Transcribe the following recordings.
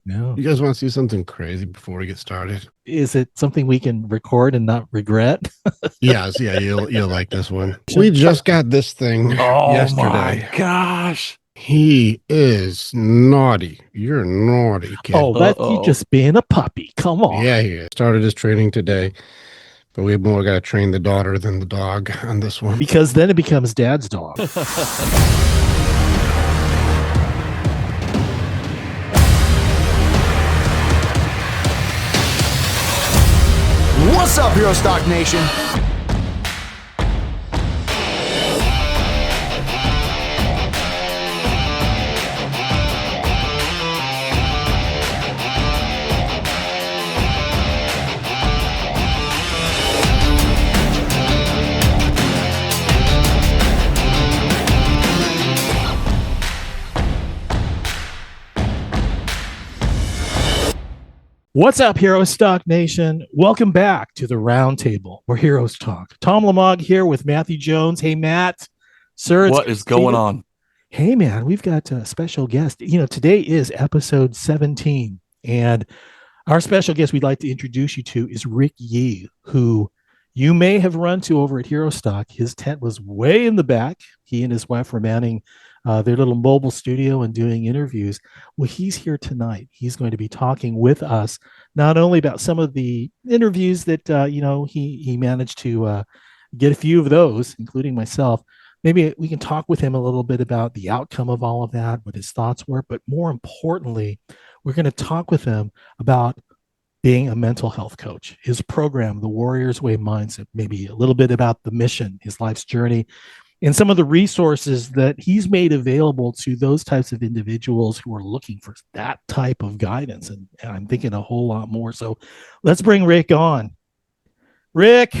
No. You guys want to see something crazy before we get started? Is it something we can record and not regret? Yes, yeah, you'll like this one. We just got this thing Oh my yesterday. gosh. He is naughty. You're naughty, kid. Oh, that's you Uh-oh. just being a puppy. Come on. Yeah, he is. Started his training today, but we more got to train the daughter than the dog on this one. Because then it becomes dad's dog. What's up, Herostock Nation? What's up, Herostock Nation? Welcome back to the Roundtable, where heroes talk. Tom Lamog here with Matthew Jones. Hey, Matt. Sir, What is going on? Hey, man, we've got a special guest. Today is episode 17, and our special guest we'd like to introduce you to is Rick Yee, who you may have run to over at Herostock. His tent was way in the back. He and his wife were manning their little mobile studio and doing interviews. Well, he's here tonight. He's going to be talking with us not only about some of the interviews that he managed to get a few of those, including myself. Maybe we can talk with him a little bit about the outcome of all of that, what his thoughts were, but more importantly, we're going to talk with him about being a mental health coach, his program, the Warrior's Way Mindset, maybe a little bit about the mission, his life's journey, and some of the resources that he's made available to those types of individuals who are looking for that type of guidance. And I'm thinking a whole lot more. So let's bring Rick on. Rick,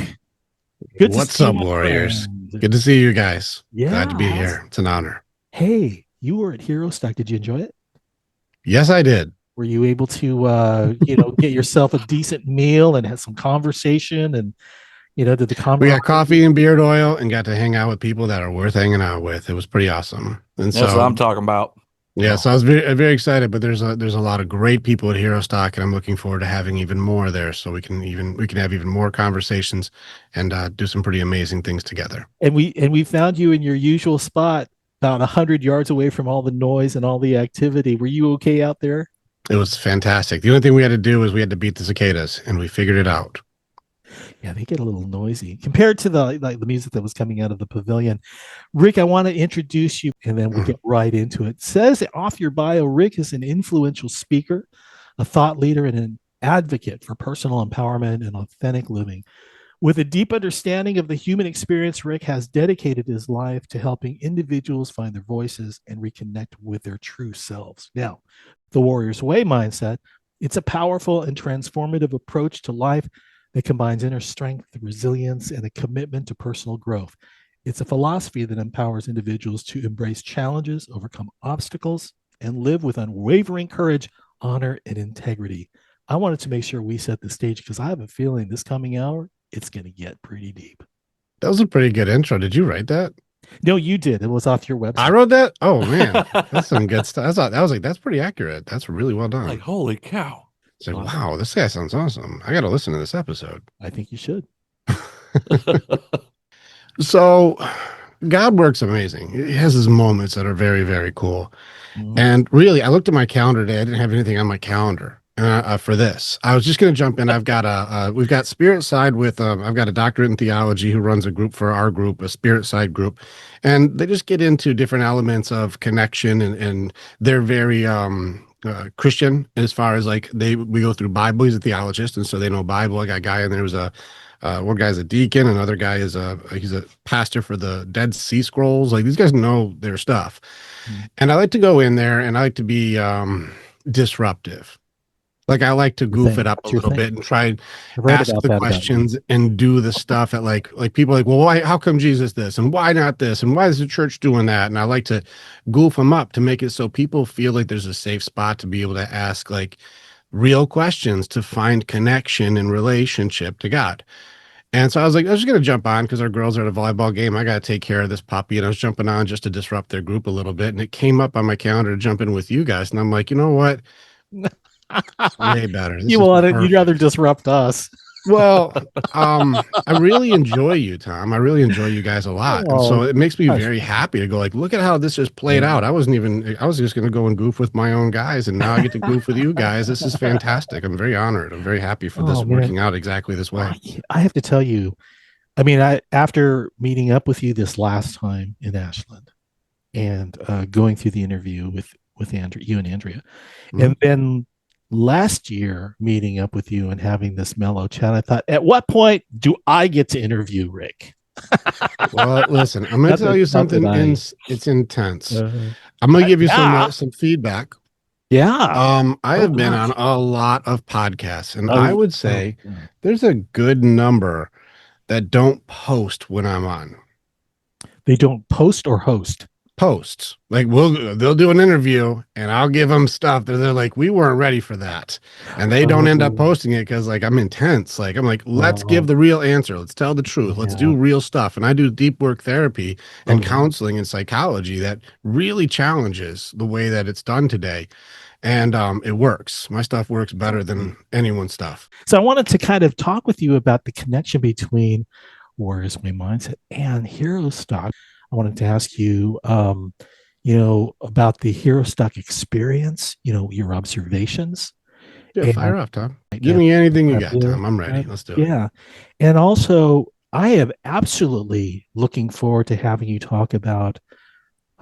good to What's see up, you, Warriors? friend. Good to see you guys. Yeah. Glad to be here. It's an honor. Hey, you were at Herostock. Did you enjoy it? Yes, I did. Were you able to, get yourself a decent meal and have some conversation and, did the We camaraderie? got coffee and beard oil and got to hang out with people that are worth hanging out with. It was pretty awesome. And That's so what I'm talking about. yeah, so I was very excited, but there's a lot of great people at Herostock, and I'm looking forward to having even more there, so we can have even more conversations and do some pretty amazing things together. And we found you in your usual spot, about 100 yards away from all the noise and all the activity. Were you okay out there? It was fantastic. The only thing we had to do was we had to beat the cicadas, and we figured it out. Yeah, they get a little noisy compared to the music that was coming out of the pavilion. Rick, I want to introduce you, and then we'll get right into it. It says off your bio, Rick is an influential speaker, a thought leader, and an advocate for personal empowerment and authentic living. With a deep understanding of the human experience, Rick has dedicated his life to helping individuals find their voices and reconnect with their true selves. Now, the Warrior's Way mindset, it's a powerful and transformative approach to life that combines inner strength, resilience, and a commitment to personal growth. It's a philosophy that empowers individuals to embrace challenges, overcome obstacles, and live with unwavering courage, honor, and integrity. I wanted to make sure we set the stage because I have a feeling this coming hour, it's going to get pretty deep. That was a pretty good intro. Did you write that? No, you did. It was off your website. I wrote that? Oh, man. That's some good stuff. I was like, that's pretty accurate. That's really well done. Like, holy cow. It's like, wow, this guy sounds awesome. I got to listen to this episode. I think you should. So God works amazing. He has his moments that are very, very cool. Mhm. And really, I looked at my calendar today. I didn't have anything on my calendar for this. I was just going to jump in. I've got we've got Spirit Side with, I've got a doctorate in theology who runs a group for our group, a Spirit Side group. And they just get into different elements of connection and they're very, Christian as far as like we go through Bible. He's a theologist, and so they know Bible. I got a guy in there who's one guy's a deacon, another guy is he's a pastor for the Dead Sea Scrolls. Like these guys know their stuff. And I like to go in there and I like to be disruptive. Like I like to goof it up a little bit and try and ask the questions and do the stuff at like people are like, well, why, how come Jesus this? And why not this? And why is the church doing that? And I like to goof them up to make it so people feel like there's a safe spot to be able to ask like real questions to find connection and relationship to God. And so I was like, I was just going to jump on because our girls are at a volleyball game. I got to take care of this puppy. And I was jumping on just to disrupt their group a little bit. And it came up on my calendar to jump in with you guys. And I'm like, you know what? Way better. This You is want it? You'd rather perfect. disrupt us. Well, I really enjoy you, Tom. I really enjoy you guys a lot. And so Oh, it makes me gosh. very happy to go like, look at how this just played out. I was just going to go and goof with my own guys. And now I get to goof with you guys. This is fantastic. I'm very honored. I'm very happy for Oh this man, working out exactly this way. I have to tell you. I mean, I after meeting up with you this last time in Ashland and going through the interview with Andrea, you and Andrea, Mhm. and then last year meeting up with you and having this mellow chat, I thought, at what point do I get to interview Rick? Well, listen, I'm going to tell you Not that something. It's intense. uh, I'm going to give you yeah, some feedback. yeah. I Oh have been on gosh. a lot of podcasts, and I Oh, would oh, say yeah. there's a good number that don't post when I'm on. They don't post or host. Posts like they'll do an interview and I'll give them stuff that they're like, we weren't ready for that, and they don't end up Oh, posting it because like I'm intense. Like I'm like, let's give oh, the real answer, let's tell the truth, let's yeah. do real stuff. And I do deep work therapy Oh, and yeah. counseling and psychology that really challenges the way that it's done today, and it works. My stuff works better than anyone's stuff. So I wanted to kind of talk with you about the connection between Warriors Way Mindset and Herostock. I wanted to ask you, about the Herostock experience, your observations, Yeah, and, fire off, Tom. Give and me anything you got, yeah, Tom. I'm ready. Let's do it. yeah. And also, I am absolutely looking forward to having you talk about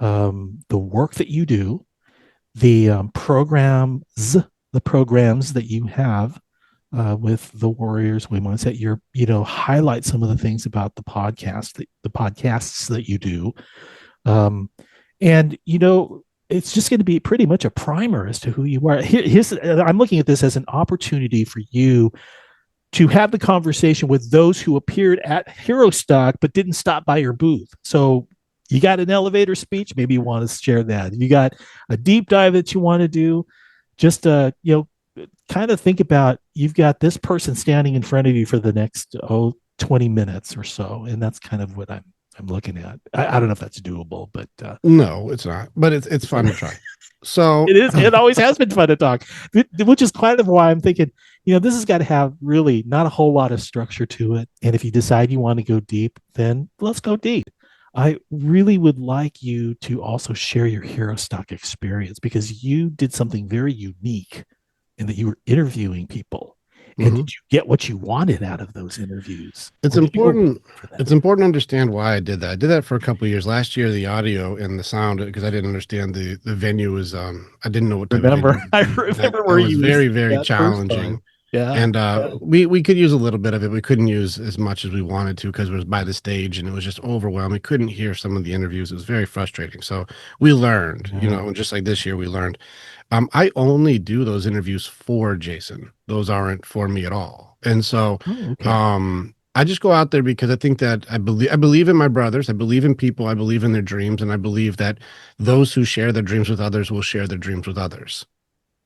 the work that you do, the the programs that you have with the Warriors Way Mindset. Highlight some of the things about the podcasts that you do, and it's just going to be pretty much a primer as to who you are. I'm looking at this as an opportunity for you to have the conversation with those who appeared at Herostock but didn't stop by your booth. So you got an elevator speech, maybe you want to share that. You got a deep dive that you want to do, just kind of think about, you've got this person standing in front of you for the next 20 minutes or so, and that's kind of what I'm looking at. I don't know if that's doable, but No, it's not, but it's fun to try. So it is. It always has been fun to talk, which is kind of why I'm thinking, this has got to have really not a whole lot of structure to it. And if you decide you want to go deep, then let's go deep. I really would like you to also share your Hero Stock experience, because you did something very unique in that you were interviewing people. And mhm. did you get what you wanted out of those interviews? It's Or did you go important. for that? It's important to understand why I did that. I did that for a couple of years. Last year, the audio and the sound, because I didn't understand the venue was. I didn't know what type of venue. Remember, I That, remember that where was you very was very that first challenging. time. Yeah. And Yeah. we could use a little bit of it. We couldn't use as much as we wanted to because it was by the stage and it was just overwhelming. We couldn't hear some of the interviews. It was very frustrating. So we learned, Yeah. and just like this year, we learned. I only do those interviews for Jason. Those aren't for me at all. And so, Oh, okay. I just go out there because I think that I believe in my brothers. I believe in people. I believe in their dreams, and I believe that those who share their dreams with others will share their dreams with others.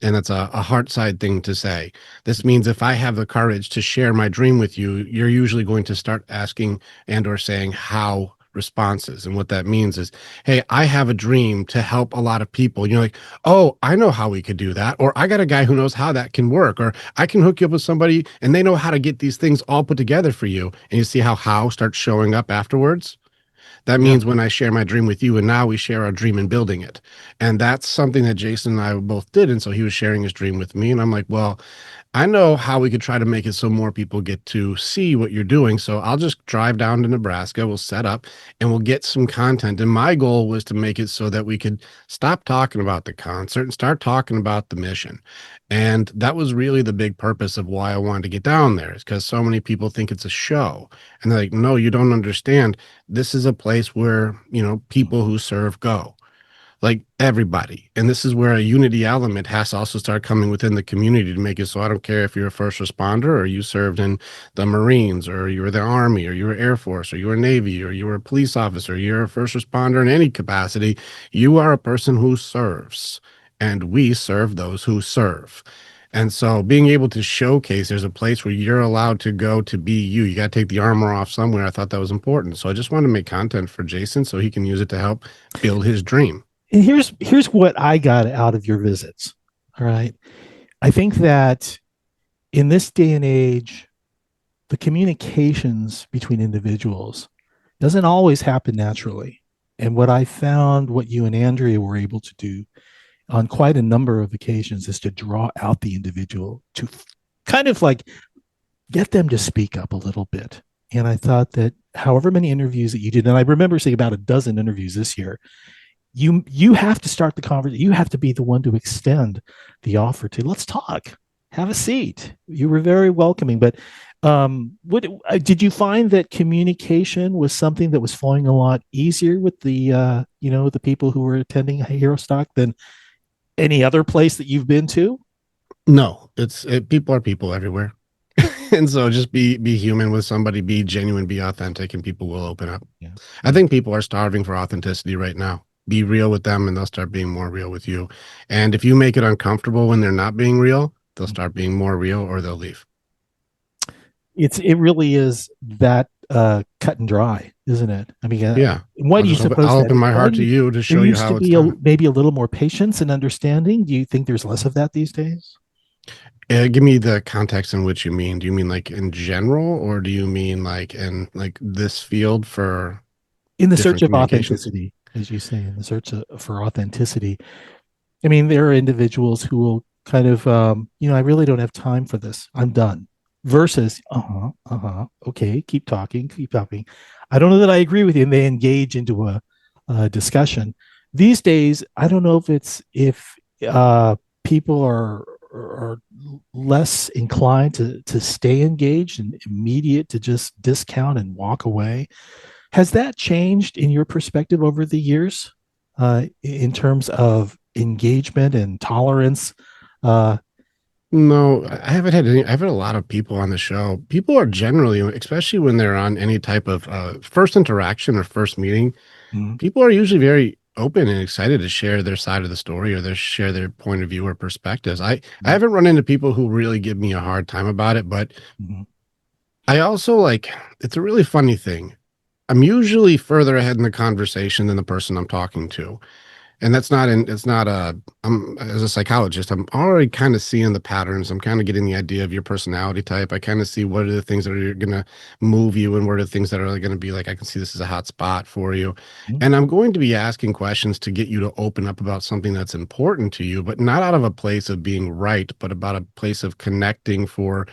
And that's a heart side thing to say. This means if I have the courage to share my dream with you, you're usually going to start asking and or saying how responses. And what that means is, hey, I have a dream to help a lot of people. And you're like, oh, I know how we could do that. Or I got a guy who knows how that can work. Or I can hook you up with somebody and they know how to get these things all put together for you. And you see how starts showing up afterwards. That Yeah. means when I share my dream with you, and now we share our dream in building it. And that's something that Jason and I both did. And so he was sharing his dream with me. And I'm like, well, I know how we could try to make it so more people get to see what you're doing. So I'll just drive down to Nebraska, we'll set up and we'll get some content. And my goal was to make it so that we could stop talking about the concert and start talking about the mission. And that was really the big purpose of why I wanted to get down there, is because so many people think it's a show. And they're like, no, you don't understand. This is a place where, people who serve go, like everybody. And this is where a unity element has to also start coming within the community to make it so I don't care if you're a first responder or you served in the Marines or you were the Army or you were Air Force or you were Navy or you were a police officer, you're a first responder in any capacity. You are a person who serves, and we serve those who serve. And so being able to showcase there's a place where you're allowed to go to be you. You got to take the armor off somewhere. I thought that was important. So I just wanted to make content for Jason so he can use it to help build his dream. And here's what I got out of your visits. All right. I think that in this day and age, the communications between individuals doesn't always happen naturally. And what I found, what you and Andrea were able to do on quite a number of occasions, is to draw out the individual to kind of like get them to speak up a little bit. And I thought that however many interviews that you did, and I remember seeing about a dozen interviews this year, you have to start the conversation. You have to be the one to extend the offer to let's talk, have a seat. You were very welcoming, but what did you find that communication was something that was flowing a lot easier with the the people who were attending Herostock than any other place that you've been to? No, people are people everywhere. And so just be human with somebody, be genuine, be authentic, and people will open up. Yeah. I think people are starving for authenticity right now. Be real with them and they'll start being more real with you. And if you make it uncomfortable when they're not being real, they'll start being more real or they'll leave. It really is that cut and dry, isn't it? I mean, Yeah. why do you suppose I'll that open my why heart do to you to there show you used how to it's be done. maybe a little more patience and understanding? Do you think there's less of that these days? Give me the context in which you mean. Do you mean like in general, or do you mean like in like this field for In the search different of communications? authenticity, as you say, in the search for authenticity. I mean, there are individuals who will kind of, I really don't have time for this. I'm done. Versus, okay, keep talking, keep talking. I don't know that I agree with you. And they engage into a discussion. These days, I don't know if people are less inclined to stay engaged and immediate to just discount and walk away. Has that changed in your perspective over the years, in terms of engagement and tolerance? Uh, No, I haven't had any. I've had a lot of people on the show. People are generally, especially when they're on any type of first interaction or first meeting, mhm, people are usually very open and excited to share their side of the story or share their point of view or perspectives. I mhm, haven't run into people who really give me a hard time about it, but mhm. I also like it's a really funny thing. I'm usually further ahead in the conversation than the person I'm talking to. And that's not in it's not I'm as a psychologist, I'm already kind of seeing the patterns. I'm kind of getting the idea of your personality type. I kind of see what are the things that are going to move you and what are the things that are going to be like, I can see this is a hot spot for you. Mhm. And I'm going to be asking questions to get you to open up about something that's important to you, but not out of a place of being right, but about a place of connecting for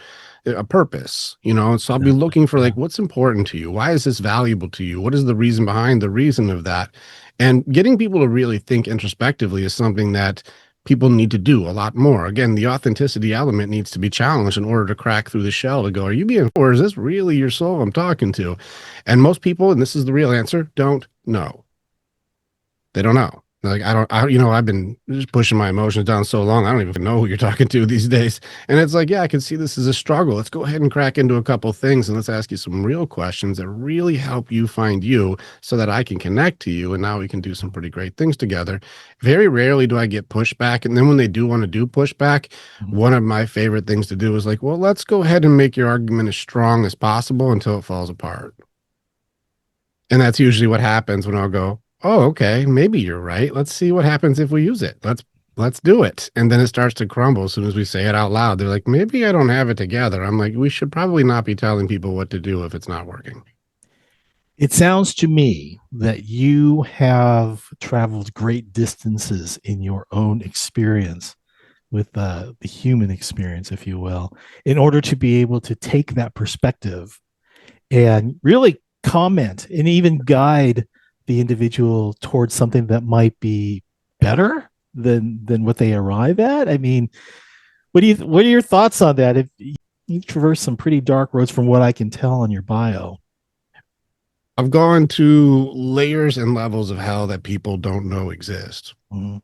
a purpose, And so I'll be Exactly. looking for Yeah. like, what's important to you? Why is this valuable to you? What is the reason behind the reason of that? And getting people to really think introspectively is something that people need to do a lot more. Again, the authenticity element needs to be challenged in order to crack through the shell to go, are you being, or is this really your soul I'm talking to? And most people, and this is the real answer, don't know. They don't know. Like, I've been just pushing my emotions down so long, I don't even know who you're talking to these days. And it's like, yeah, I can see this as a struggle. Let's go ahead and crack into a couple things and let's ask you some real questions that really help you find you so that I can connect to you. And now we can do some pretty great things together. Very rarely do I get pushback. And then when they do want to do pushback, Mhm. one of my favorite things to do is like, well, let's go ahead and make your argument as strong as possible until it falls apart. And that's usually what happens when I'll go, oh, okay, maybe you're right. Let's see what happens if we use it. Let's do it. And then it starts to crumble as soon as we say it out loud. They're like, maybe I don't have it together. I'm like, we should probably not be telling people what to do if it's not working. It sounds to me that you have traveled great distances in your own experience with the human experience, if you will, in order to be able to take that perspective and really comment and even guide the individual towards something that might be better than what they arrive at. I mean, what are your thoughts on that? If you traverse some pretty dark roads from what I can tell on your bio. I've gone to layers and levels of hell that people don't know exist. Mhm.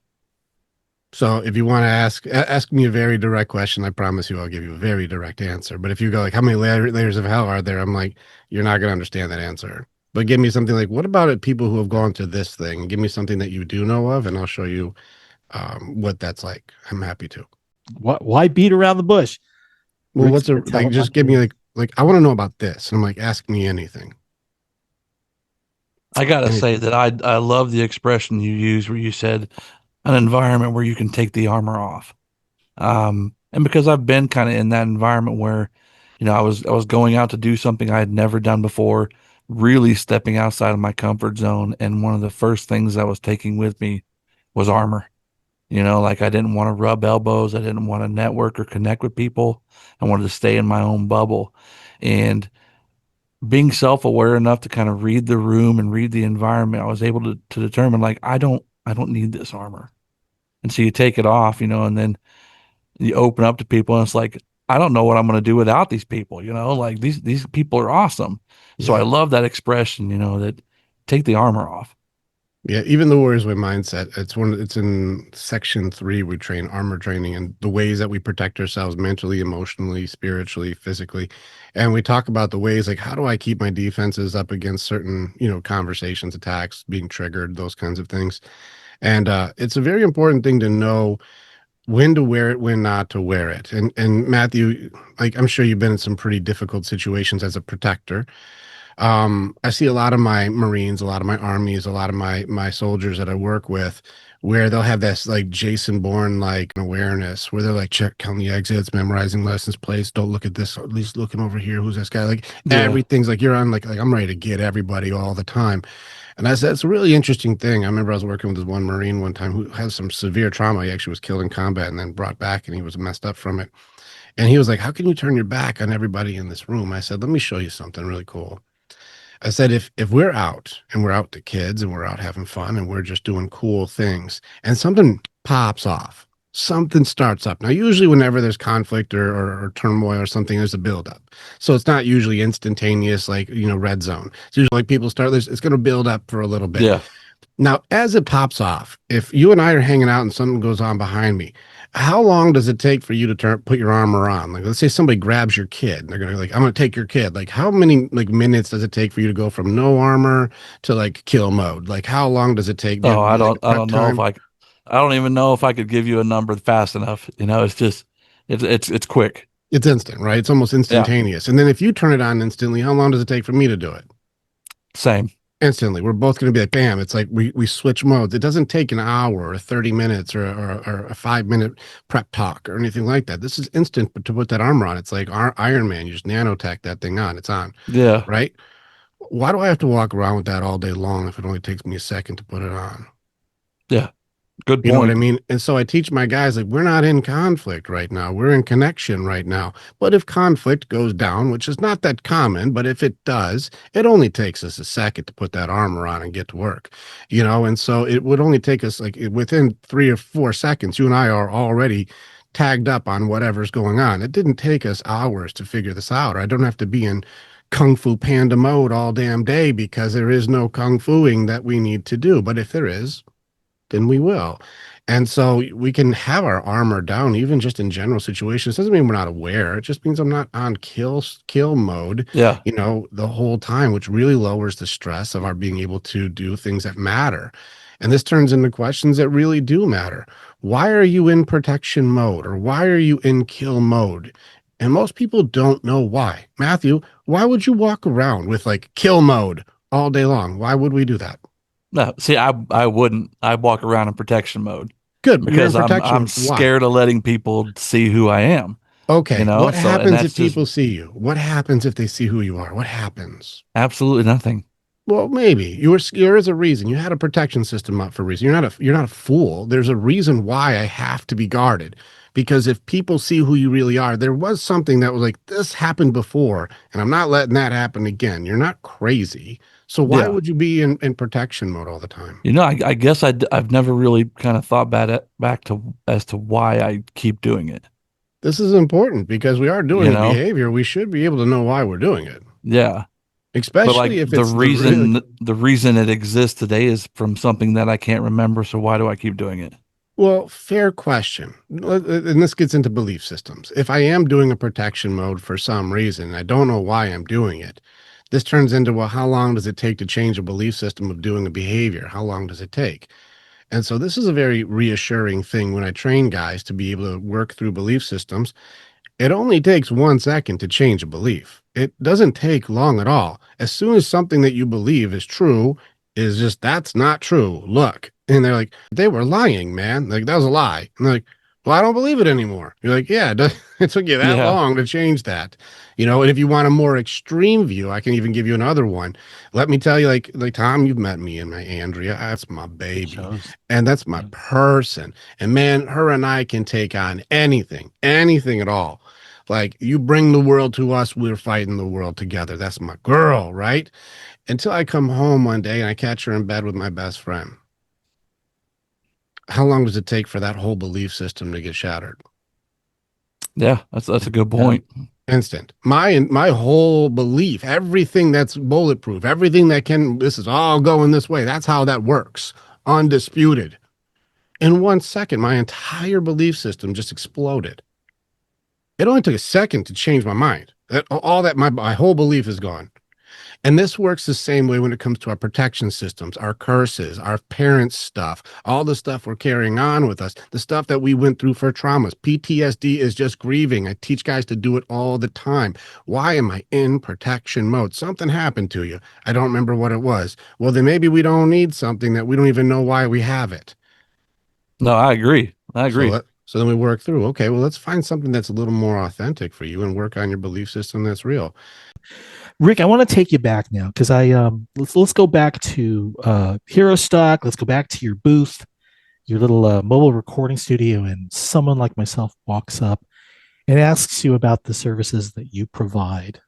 So if you want to ask me a very direct question, I promise you I'll give you a very direct answer. But if you go like, how many layers of hell are there? I'm like, you're not going to understand that answer. But give me something like, what about it? People who have gone to this thing, give me something that you do know of, and I'll show you what that's like. I'm happy to. Why beat around the bush? Well, Rick's what's a going to tell like? him. Just give me like I want to know about this. And I'm like, ask me anything. I gotta say Anything. that I love the expression you used where you said an environment where you can take the armor off. And because I've been kind of in that environment where, I was going out to do something I had never done before, really stepping outside of my comfort zone. And one of the first things I was taking with me was armor. Like I didn't want to rub elbows. I didn't want to network or connect with people. I wanted to stay in my own bubble. And being self-aware enough to kind of read the room and read the environment, I was able to determine like I don't need this armor. And so you take it off, and then you open up to people and it's like, I don't know what I'm going to do without these people, like these people are awesome. So I Yeah. love that expression, that take the armor off. Yeah, even the Warriors Way mindset. It's in section 3. We train armor training and the ways that we protect ourselves mentally, emotionally, spiritually, physically. And we talk about the ways like how do I keep my defenses up against certain, conversations, attacks, being triggered, those kinds of things. And it's a very important thing to know when to wear it, when not to wear it. And Matthew, like I'm sure you've been in some pretty difficult situations as a protector. I see a lot of my Marines, a lot of my armies, a lot of my soldiers that I work with, where they'll have this like Jason Bourne like awareness, where they're like check count the exits, memorizing lessons placed, don't look at this, at least looking over here, who's this guy? Like Yeah. everything's like you're on like I'm ready to get everybody all the time. And I said it's a really interesting thing. I remember I was working with this one Marine one time who had some severe trauma. He actually was killed in combat and then brought back, and he was messed up from it. And he was like, "How can you turn your back on everybody in this room?" I said, "Let me show you something really cool." I said, if we're out and we're out with the kids and we're out having fun and we're just doing cool things and something pops off, something starts up. Now, usually whenever there's conflict or turmoil or something, there's a buildup. So it's not usually instantaneous, like, red zone. It's usually like people start, it's going to build up for a little bit. Yeah. Now, as it pops off, if you and I are hanging out and something goes on behind me, how long does it take for you to put your armor on? Like, let's say somebody grabs your kid. And they're gonna like, I'm gonna take your kid. Like, how many like minutes does it take for you to go from no armor to like kill mode? Like, how long does it take? Do you Oh, have I like a don't, I prep don't know if time? I don't even know if I could give you a number fast enough. It's just, it's quick. It's instant, right? It's almost Yeah. instantaneous. And then if you turn it on instantly, how long does it take for me to do it? Same. Instantly. We're both going to be like, bam. It's like we switch modes. It doesn't take an hour or 30 minutes or a 5-minute prep talk or anything like that. This is instant, but to put that armor on, it's like Iron Man. You just nanotech that thing on. It's on, Yeah. right? Why do I have to walk around with that all day long if it only takes me a second to put it on? Yeah. Good You know what I point. mean? And so I teach my guys like we're not in conflict right now. We're in connection right now. But if conflict goes down, which is not that common, but if it does, it only takes us a second to put that armor on and get to work. And so it would only take us like within 3 or 4 seconds, you and I are already tagged up on whatever's going on. It didn't take us hours to figure this out. Or I don't have to be in Kung Fu Panda mode all damn day because there is no Kung Fuing that we need to do. But if there is, then we will. And so we can have our armor down, even just in general situations. Doesn't mean we're not aware. It just means I'm not on kill mode, Yeah. the whole time, which really lowers the stress of our being able to do things that matter. And this turns into questions that really do matter. Why are you in protection mode or why are you in kill mode? And most people don't know why. Matthew, why would you walk around with like kill mode all day long? Why would we do that? No, see, I wouldn't. I walk around in protection mode Good. You're in because I'm protection I'm mode. Why? scared of letting people see who I am, Okay, what So, and happens that's if just people see you? What happens if they see who you are? What happens? absolutely nothing. Well, maybe there is a reason. You had a protection system up for a reason. You're not a fool. There's a reason why I have to be guarded. Because if people see who you really are, there was something that was like, this happened before, and I'm not letting that happen again. You're not crazy. So why Yeah. would you be in protection mode all the time? I guess I've never really kind of thought back to as to why I keep doing it. This is important because we are doing You a know? behavior. We should be able to know why we're doing it, Yeah. But like especially if the it's the really reason it exists today is from something that I can't remember. So why do I keep doing it? well, fair question. And this gets into belief systems. If I am doing a protection mode for some reason, and I don't know why I'm doing it, this turns into, well, how long does it take to change a belief system of doing a behavior? How long does it take? And so this is a very reassuring thing when I train guys to be able to work through belief systems. It only takes 1 second to change a belief. It doesn't take long at all. As soon as something that you believe is true is just, that's not true. Look. And they're like, they were lying, man. Like, that was a lie. And they're like, Well, I don't believe it anymore. You're like, yeah, it took you that Yeah. long to change that. And if you want a more extreme view, I can even give you another one. Let me tell you, like Tom, you've met me and my Andrea. That's my It baby. shows. And that's my Yeah. person. And man, her and I can take on anything at all. Like you bring the world to us, we're fighting the world together. That's my girl, right? Until I come home one day and I catch her in bed with my best friend. How long does it take for that whole belief system to get shattered? Yeah. That's a good Yeah. point. Instant. My whole belief, everything that's bulletproof, everything that can, this is all going this way. That's how that works. Undisputed. In 1 second, my entire belief system just exploded. It only took a second to change my mind. All that my whole belief is gone. And this works the same way when it comes to our protection systems, our curses, our parents' stuff, all the stuff we're carrying on with us, the stuff that we went through for traumas. PTSD is just grieving. I teach guys to do it all the time. Why am I in protection mode? Something happened to you. I don't remember what it was. Well, then maybe we don't need something that we don't even know why we have it. No, I agree. I So agree. so then we work through, okay, well, let's find something that's a little more authentic for you and work on your belief system that's real. Rick, I want to take you back now because let's go back to Herostock. Let's go back to your booth, your little mobile recording studio, and someone like myself walks up and asks you about the services that you provide.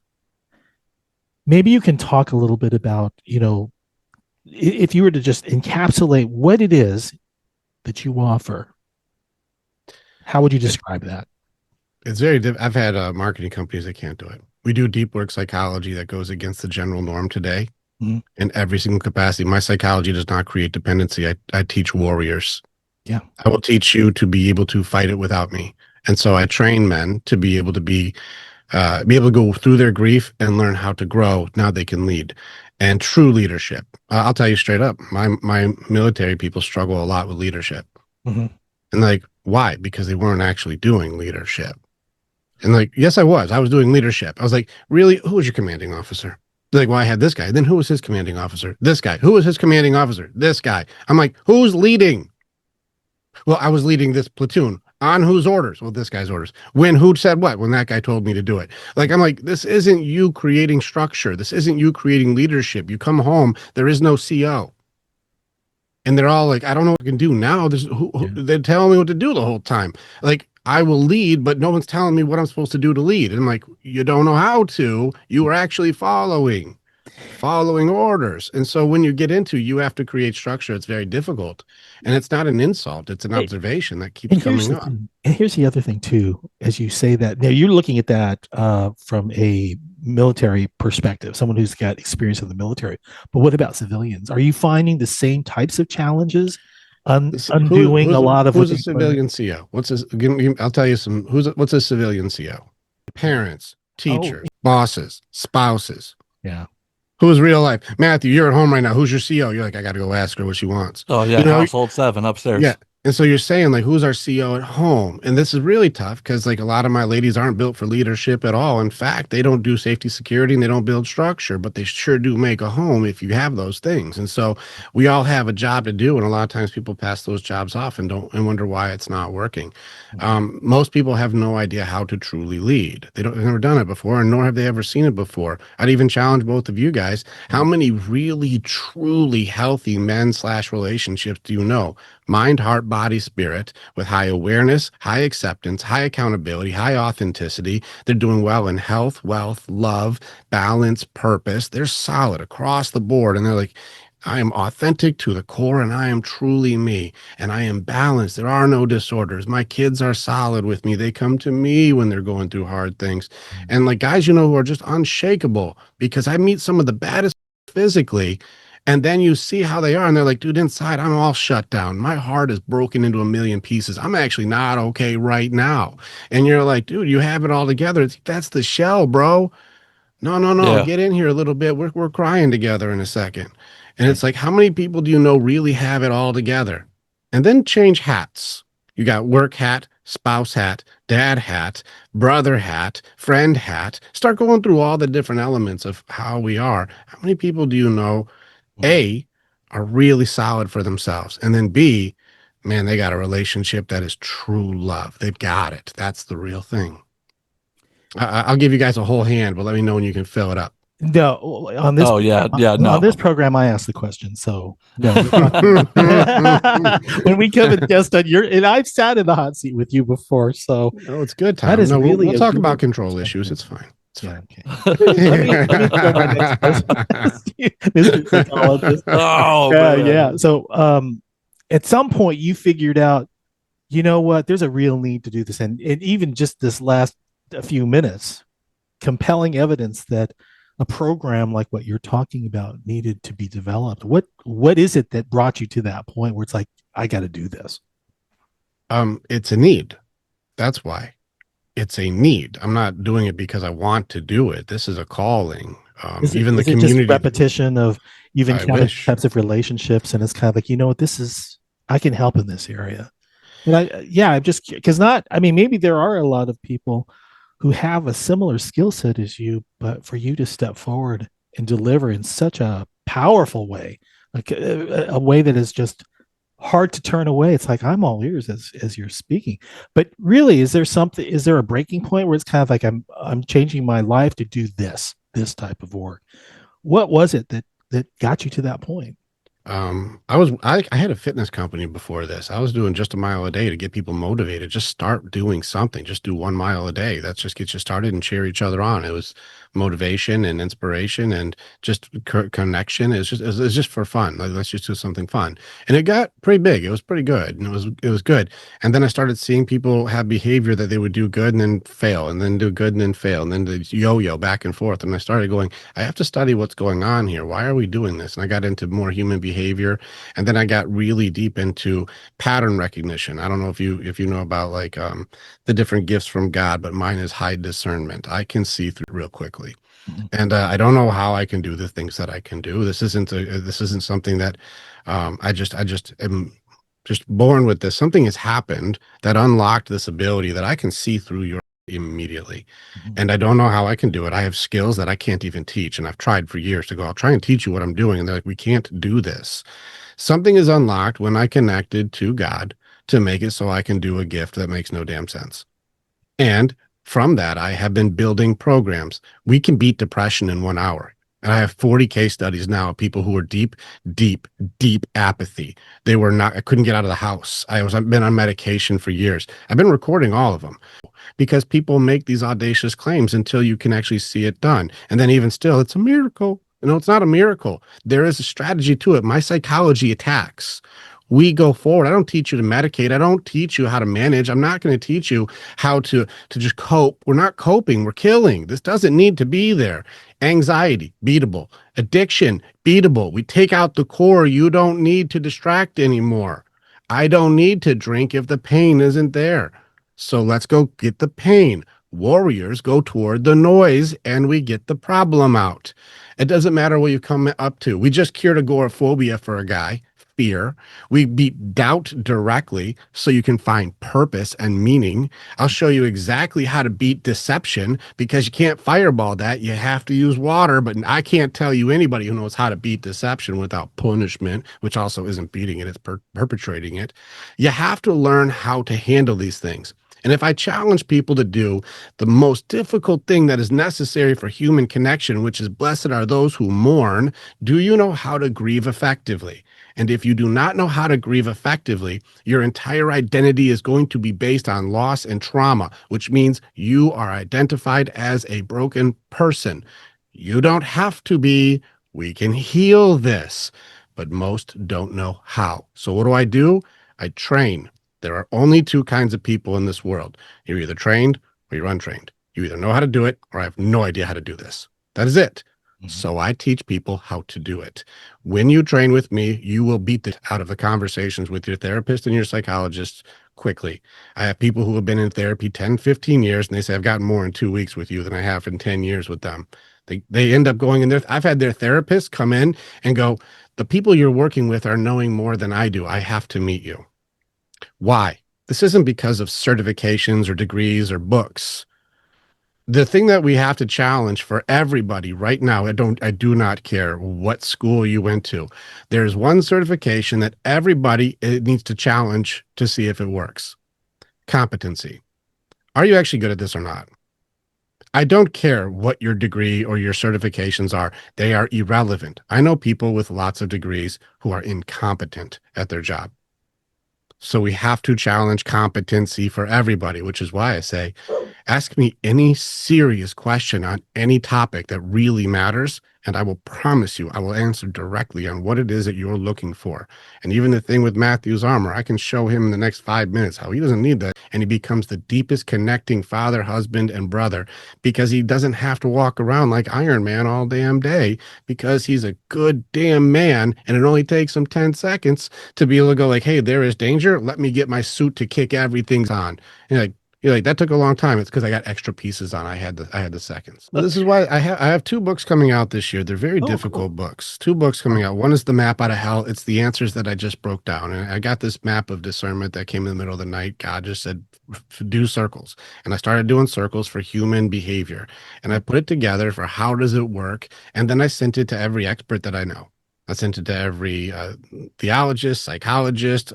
Maybe you can talk a little bit about, if you were to just encapsulate what it is that you offer, how would you describe that? It's very I've had marketing companies that can't do it. We do deep work psychology that goes against the general norm today in every single capacity. My psychology does not create dependency. I teach warriors. Yeah. I will teach you to be able to fight it without me. And so I train men to be able to able to go through their grief and learn how to grow. Now they can lead. And true leadership. I'll tell you straight up, my military people struggle a lot with leadership. Mm-hmm. And like, why? Because they weren't actually doing leadership. And like, yes, I was doing leadership. I was like, really? Who was your commanding officer? They're like, well, I had this guy. Then who was his commanding officer? This guy. Who was his commanding officer? This guy. I'm like, who's leading? Well, I was leading this platoon. On whose orders? Well, this guy's orders. When who said what? When that guy told me to do it. Like, I'm like, this isn't you creating structure. This isn't you creating leadership. You come home, there is no CO. And they're all like, I don't know what I can do now. They're telling me what to do the whole time. Like, I will lead, but no one's telling me what I'm supposed to do to lead. And I'm like, you don't know how to. You are actually following orders. And so when you get into, you have to create structure. It's very difficult. And it's not an insult. It's an observation that keeps coming up. And here's the other thing too, as you say that, now you're looking at that from a military perspective, someone who's got experience in the military. But what about civilians? Are you finding the same types of challenges? Undoing a lot of who's a civilian CO? I'll tell you what's a civilian CO? Parents, teachers, bosses, spouses. Yeah. Who's real life? Matthew, you're at home right now. Who's your CO? You're like, I got to go ask her what she wants. Oh yeah, household 7 upstairs. Yeah. And so you're saying like, who's our CO at home? And this is really tough because like a lot of my ladies aren't built for leadership at all. In fact, they don't do safety security and they don't build structure, but they sure do make a home if you have those things. And so we all have a job to do. And a lot of times people pass those jobs off and wonder why it's not working. Most people have no idea how to truly lead. They've never done it before, and nor have they ever seen it before. I'd even challenge both of you guys. How many really, truly healthy men/relationships do you know? Mind, heart, body, spirit, with high awareness, high acceptance, high accountability, high authenticity. They're doing well in health, wealth, love, balance, purpose. They're solid across the board. And they're like, I am authentic to the core and I am truly me and I am balanced. There are no disorders. My kids are solid with me. They come to me when they're going through hard things. And like guys, who are just unshakable, because I meet some of the baddest physically. And then you see how they are, and they're like, dude, inside, I'm all shut down. My heart is broken into a million pieces. I'm actually not okay right now. And you're like, dude, you have it all together. That's the shell, bro. No. Yeah. Get in here a little bit. We're crying together in a second. And it's like, how many people do you know really have it all together? And then change hats. You got work hat, spouse hat, dad hat, brother hat, friend hat. Start going through all the different elements of how we are. How many people do you know, A, are really solid for themselves, and then B, man, they got a relationship that is true love. They've got it. That's the real thing. I'll give you guys a whole hand, but let me know when you can fill it up. No, on this. Oh yeah, yeah, no. On this program, I asked the question, so no. When we come and guest on your, and I've sat in the hot seat with you before, so No, it's good, Tom. that is No, really we'll a talk good about control issues. It's fine. It's Yeah, fine. okay. Let me throw my next question, Mr. Psychologist. Oh man. Yeah. So, at some point, you figured out, you know what? There's a real need to do this, and even just this last a few minutes, compelling evidence that a program like what you're talking about needed to be developed. What is it that brought you to that point where it's like, I got to do this? It's a need. That's why. It's a need. I'm not doing it because I want to do it. This is a calling. Even the is it community. just repetition of you've I encountered wish. types of relationships, and it's kind of like, you know what, this is, I can help in this area. And I'm just, because not, I mean, maybe there are a lot of people who have a similar skill set as you, but for you to step forward and deliver in such a powerful way, like a way that is just hard to turn away. It's like, I'm all ears as you're speaking. But really, is there a breaking point where it's kind of like, I'm changing my life to do this type of work? What was it that got you to that point? I had a fitness company before this. I was doing just a mile a day to get people motivated. Just start doing something. Just do 1 mile a day. That just gets you started and cheer each other on. It was motivation and inspiration and just connection. It was just for fun. Like, let's just do something fun. And it got pretty big. It was pretty good. And it was good. And then I started seeing people have behavior that they would do good and then fail and then do good and then fail. And then they yo-yo back and forth. And I started going, I have to study what's going on here. Why are we doing this? And I got into more human behavior. And then I got really deep into pattern recognition. I don't know if you know about like the different gifts from God, but mine is high discernment. I can see through real quickly. And I don't know how I can do the things that I can do. This isn't something that I just am just born with this. Something has happened that unlocked this ability that I can see through your immediately. And I don't know how I can do it. I have skills that I can't even teach. And I've tried for years to go, I'll try and teach you what I'm doing. And they're like, we can't do this. Something is unlocked when I connected to God to make it so I can do a gift that makes no damn sense. And from that, I have been building programs. We can beat depression in 1 hour. And I have 40 case studies now of people who were deep apathy. They were not, I couldn't get out of the house. I've been on medication for years. I've been recording all of them because people make these audacious claims until you can actually see it done. And then even still, it's a miracle. No, it's not a miracle. There is a strategy to it. My psychology attacks. We go forward. I don't teach you to medicate. I don't teach you how to manage. I'm not going to teach you how to just cope. We're not coping. We're killing. This doesn't need to be there. Anxiety, beatable. Addiction, beatable. We take out the core. You don't need to distract anymore. I don't need to drink if the pain isn't there. So let's go get the pain. Warriors go toward the noise and we get the problem out. It doesn't matter what you come up to. We just cured agoraphobia for a guy. Fear. We beat doubt directly so you can find purpose and meaning. I'll show you exactly how to beat deception because you can't fireball that. You have to use water, but I can't tell you anybody who knows how to beat deception without punishment, which also isn't beating it, it's perpetrating it. You have to learn how to handle these things. And if I challenge people to do the most difficult thing that is necessary for human connection, which is blessed are those who mourn, do you know how to grieve effectively? And if you do not know how to grieve effectively, your entire identity is going to be based on loss and trauma, which means you are identified as a broken person. You don't have to be. We can heal this, but most don't know how. So what do? I train. There are only two kinds of people in this world. You're either trained or you're untrained. You either know how to do it or I have no idea how to do this. That is it. So I teach people how to do it. When you train with me, you will beat the out of the conversations with your therapist and your psychologist quickly. I have people who have been in therapy 10, 15 years, and they say, I've gotten more in 2 weeks with you than I have in 10 years with them. They end up going in there. I've had their therapists come in and go, the people you're working with are knowing more than I do. I have to meet you. Why? This isn't because of certifications or degrees or books. The thing that we have to challenge for everybody right now, I do not care what school you went to. There's one certification that everybody needs to challenge to see if it works. Competency. Are you actually good at this or not? I don't care what your degree or your certifications are. They are irrelevant. I know people with lots of degrees who are incompetent at their job. So we have to challenge competency for everybody, which is why I say, ask me any serious question on any topic that really matters, and I will promise you I will answer directly on what it is that you're looking for. And even the thing with Matthew's armor, I can show him in the next 5 minutes how he doesn't need that, and he becomes the deepest connecting father, husband, and brother because he doesn't have to walk around like Iron Man all damn day because he's a good damn man, and it only takes him 10 seconds to be able to go like, hey, there is danger. Let me get my suit to kick everything's on. And you're like, that took a long time. It's because I got extra pieces on. I had the seconds. But this is why I have 2 books coming out this year. They're very difficult books. 2 books coming out. One is The Map Out of Hell. It's the answers that I just broke down. And I got this map of discernment that came in the middle of the night. God just said, do circles. And I started doing circles for human behavior. And I put it together for how does it work? And then I sent it to every expert that I know. I sent it to every theologist, psychologist,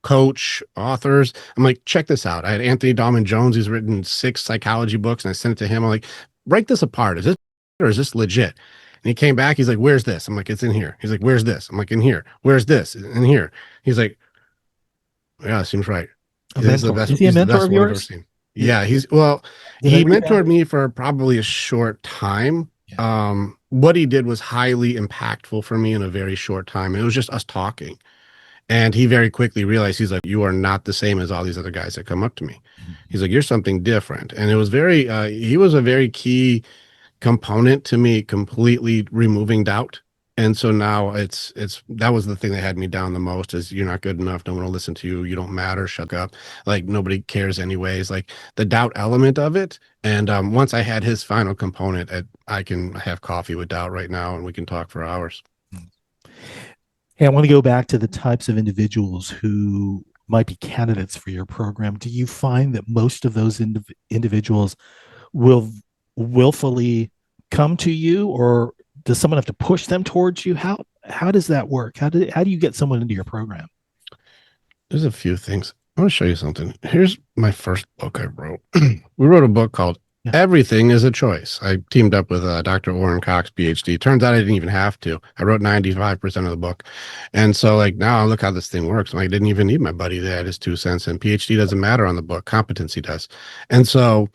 coach, authors. I'm like, check this out. I had Anthony Dahlman Jones. He's written 6 psychology books, and I sent it to him. I'm like, break this apart. Is this or is this legit? And he came back. He's like, where's this? I'm like, it's in here. He's like, where's this? I'm like, in here. Where's this? In here. He's like, yeah, it seems right. Is he a mentor of yours? Yeah, he mentored me for probably a short time. Yeah. What he did was highly impactful for me in a very short time. And it was just us talking. And he very quickly realized, he's like, you are not the same as all these other guys that come up to me. He's like, you're something different. And it was he was a very key component to me completely removing doubt. And so now that was the thing that had me down the most is you're not good enough. No one will listen to you. You don't matter. Shut up. Like nobody cares anyways. Like the doubt element of it. And once I had his final component, I can have coffee with doubt right now and we can talk for hours. Hey, I want to go back to the types of individuals who might be candidates for your program. Do you find that most of those individuals will willfully come to you, or does someone have to push them towards you? How does that work? How do you get someone into your program? There's a few things. I want to show you something. Here's my first book I wrote. We wrote a book called Everything is a Choice. I teamed up with Dr. Orrin Cox, PhD. Turns out I didn't even have to. I wrote 95% of the book. And so like now look how this thing works. I didn't even need my buddy to add his 2 cents. And PhD doesn't matter on the book. Competency does. And so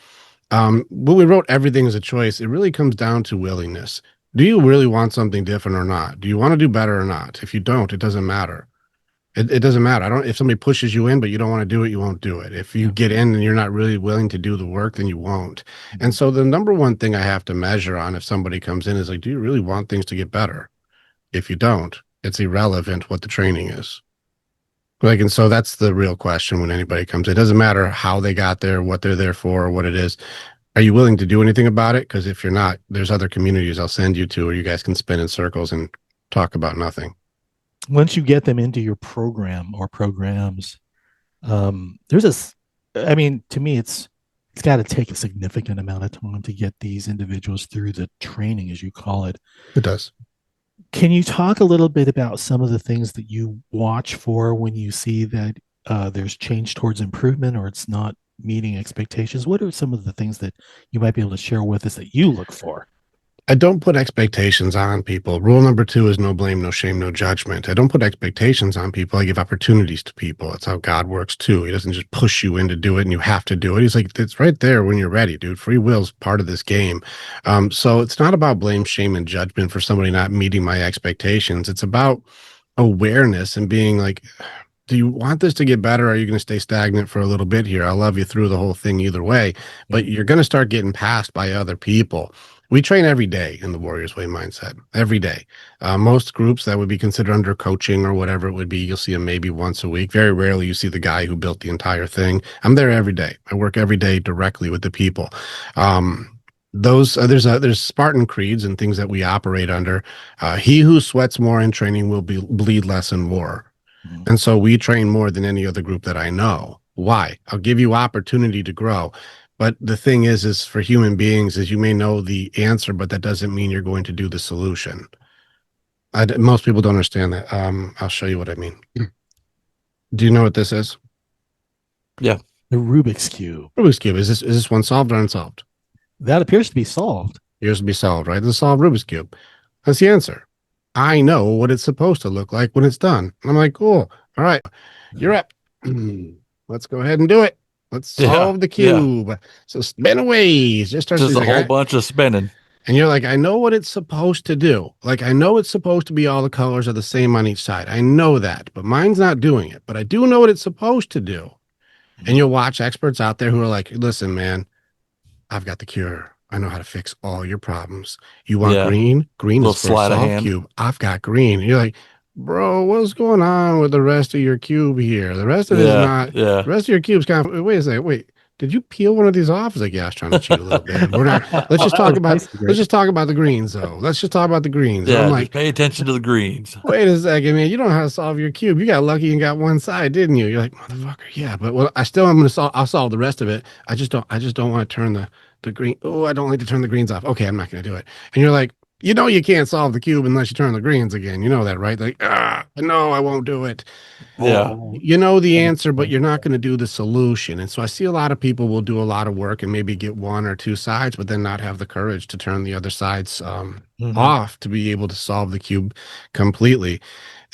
when we wrote Everything is a Choice, it really comes down to willingness. Do you really want something different or not? Do you want to do better or not? If you don't, it doesn't matter. It doesn't matter. If somebody pushes you in, but you don't want to do it, you won't do it. If you get in and you're not really willing to do the work, then you won't. And so the number one thing I have to measure on if somebody comes in is like, do you really want things to get better? If you don't, it's irrelevant what the training is. Like, and so that's the real question when anybody comes in. It doesn't matter how they got there, what they're there for, or what it is. Are you willing to do anything about it? Because if you're not, there's other communities I'll send you to where you guys can spin in circles and talk about nothing. Once you get them into your program or programs, there's to me, it's got to take a significant amount of time to get these individuals through the training, as you call it. It does. Can you talk a little bit about some of the things that you watch for when you see that there's change towards improvement or it's not meeting expectations? What are some of the things that you might be able to share with us that you look for? I don't put expectations on people. Rule number 2 is no blame, no shame, no judgment. I don't put expectations on people. I give opportunities to people. That's how God works too. He doesn't just push you in to do it and you have to do it. He's like, it's right there when you're ready, dude. Free will's part of this game. So it's not about blame, shame, and judgment for somebody not meeting my expectations. It's about awareness and being like, do you want this to get better? Or are you going to stay stagnant for a little bit here? I'll love you through the whole thing either way, but you're going to start getting passed by other people. We train every day in the Warriors Way mindset, every day. Most groups that would be considered under coaching or whatever it would be, you'll see them maybe once a week. Very rarely you see the guy who built the entire thing. I'm there every day. I work every day directly with the people. There's Spartan creeds and things that we operate under. He who sweats more in training will bleed less in war. Mm-hmm. And so we train more than any other group that I know. Why? I'll give you opportunity to grow. But the thing is for human beings is you may know the answer, but that doesn't mean you're going to do the solution. Most people don't understand that. I'll show you what I mean. Do you know what this is? Yeah. The Rubik's Cube. Rubik's Cube. Is this one solved or unsolved? That appears to be solved. Here's to be solved, right? The solved Rubik's Cube. That's the answer. I know what it's supposed to look like when it's done. I'm like, cool. All right, you're up. Let's go ahead and do it. Let's solve the cube. Yeah. So spin away. Just a whole bunch of spinning. And you're like, I know what it's supposed to do. Like, I know it's supposed to be all the colors are the same on each side. I know that, but mine's not doing it. But I do know what it's supposed to do. And you'll watch experts out there who are like, listen, man, I've got the cure. I know how to fix all your problems. You want green? Green is for a solved cube. I've got green. And you're like, bro, what's going on with the rest of your cube here? The rest of it is not. The rest of your cube's kind of. Wait a second. Wait, did you peel one of these off? I was like, yeah, I was trying to cheat a little bit. We're not. Let's just talk about. Let's just talk about the greens, though. Let's just talk about the greens. Yeah, I'm like, just pay attention to the greens. Wait a second, man. You don't know how to solve your cube. You got lucky and got one side, didn't you? You're like, motherfucker, yeah. But well, I still am going to solve. I'll solve the rest of it. I just don't want to turn the green. Oh, I don't like to turn the greens off. Okay, I'm not going to do it. And you're like, you know, you can't solve the cube unless you turn the greens again. You know that, right? Like, no, I won't do it. Yeah. You know the answer, but you're not going to do the solution. And so I see a lot of people will do a lot of work and maybe get one or two sides, but then not have the courage to turn the other sides off to be able to solve the cube completely.